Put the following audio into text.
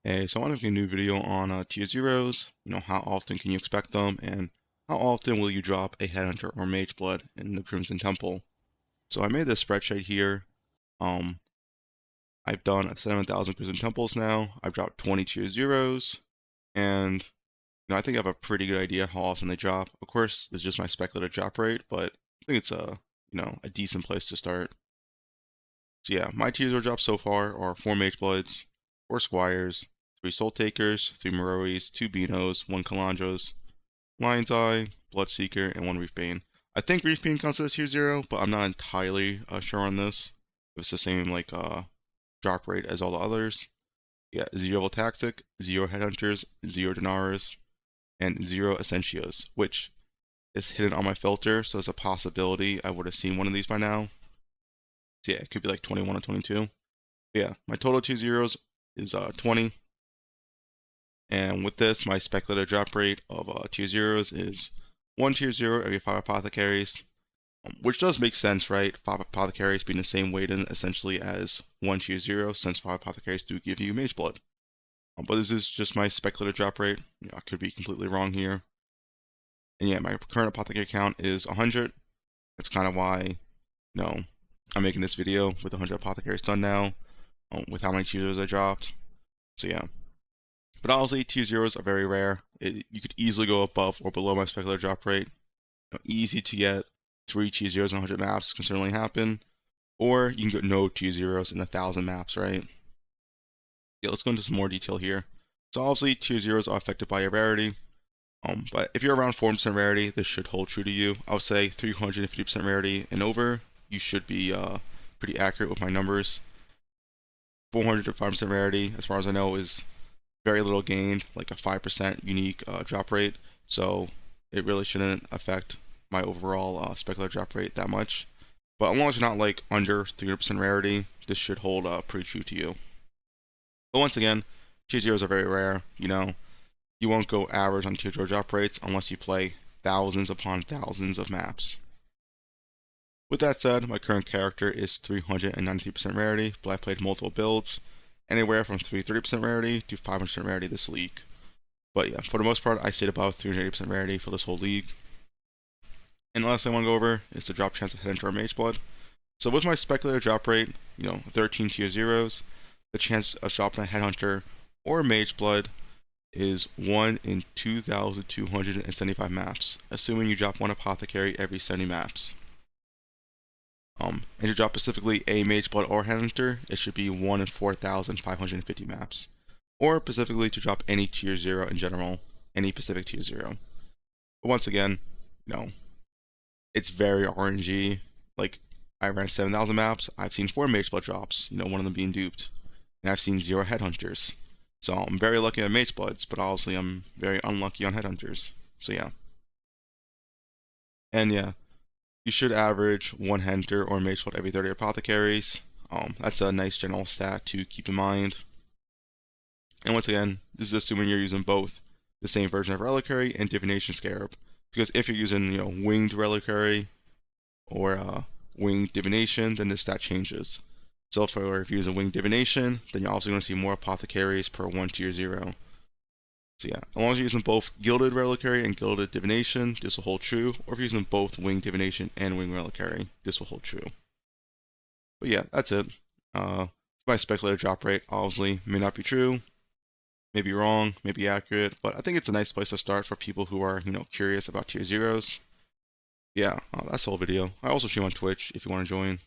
Hey, so I want to make a new video on tier zeros. How often can you expect them, and how often will you drop a headhunter or mageblood in the Crimson Temple? So I made this spreadsheet here. Um, I've done 7,000 Crimson Temples now. I've dropped 20 tier zeros, and I think I have a pretty good idea how often they drop. Of course, this is just my speculative drop rate, but I think it's a decent place to start. So yeah, my tier zero drops so far are 4 magebloods, 4 squires, 3 soul takers, 3 Morrowies, 2 Beanos, 1 Kalandros, Lion's Eye, Bloodseeker, and 1 Reefbane. I think Reefbane counts as tier 0, but I'm not entirely sure on this. If it's the same drop rate as all the others. Yeah, 0 Tactic, 0 Headhunters, 0 Denaris, and 0 Essentios, which is hidden on my filter, so there's a possibility I would have seen one of these by now. So yeah, it could be like 21 or 22. But yeah, my total tier zeros is 20. And with this, my speculative drop rate of tier zeros is 1 tier 0 every 5 apothecaries, which does make sense, right? 5 apothecaries being the same weighting essentially as 1 tier 0, since 5 apothecaries do give you mageblood. But this is just my speculative drop rate. I could be completely wrong here. And yeah, my current apothecary count is 100. That's kind of why, I'm making this video with 100 apothecaries done now, with how many tier zeros I dropped. So yeah. But obviously, tier zeros are very rare. You could easily go above or below my speculative drop rate. Easy to get 3 tier zeros on 100 maps can certainly happen. Or you can get no tier zeros in 1,000 maps, right? Yeah, let's go into some more detail here. So obviously, tier zeros are affected by your rarity. But if you're around 4% rarity, this should hold true to you. I would say 350% rarity and over, you should be pretty accurate with my numbers. 400 to 5% rarity, as far as I know, is very little gained, like a 5% unique drop rate. So it really shouldn't affect my overall speculative drop rate that much. But as long as you're not like under 300% rarity, this should hold pretty true to you. But once again, tier zeros are very rare. You won't go average on tier 0 drop rates unless you play thousands upon thousands of maps. With that said, my current character is 393% rarity, but I played multiple builds, anywhere from 330% rarity to 500% rarity this league. But yeah, for the most part, I stayed above 380% rarity for this whole league. And the last thing I want to go over is the drop chance of Headhunter or Mageblood. So with my speculative drop rate, 13 tier zeros, the chance of dropping a Headhunter or Mageblood is 1 in 2,275 maps, assuming you drop 1 apothecary every 70 maps. And to drop specifically a mageblood or headhunter, it should be 1 in 4,550 maps. Or specifically to drop any tier 0 in general, any specific tier 0. But once again, it's very RNG. Like, I ran 7,000 maps, I've seen 4 mageblood drops, one of them being duped. And I've seen 0 headhunters. So I'm very lucky on magebloods, but obviously I'm very unlucky on headhunters. So yeah. And yeah, you should average 1 headhunter or mageblood every 30 apothecaries. That's a nice general stat to keep in mind. And once again, this is assuming you're using both the same version of Reliquary and Divination Scarab. Because if you're using, Winged Reliquary or Winged Divination, then this stat changes. So if you're using Winged Divination, then you're also going to see more apothecaries per 1 tier 0. So yeah, as long as you're using both Gilded Reliquary and Gilded Divination, this will hold true. Or if you're using both Winged Divination and Winged Reliquary, this will hold true. But yeah, that's it. My speculative drop rate obviously may not be true, may be wrong, may be accurate, but I think it's a nice place to start for people who are, curious about tier zeros. Yeah, that's the whole video. I also stream on Twitch if you want to join.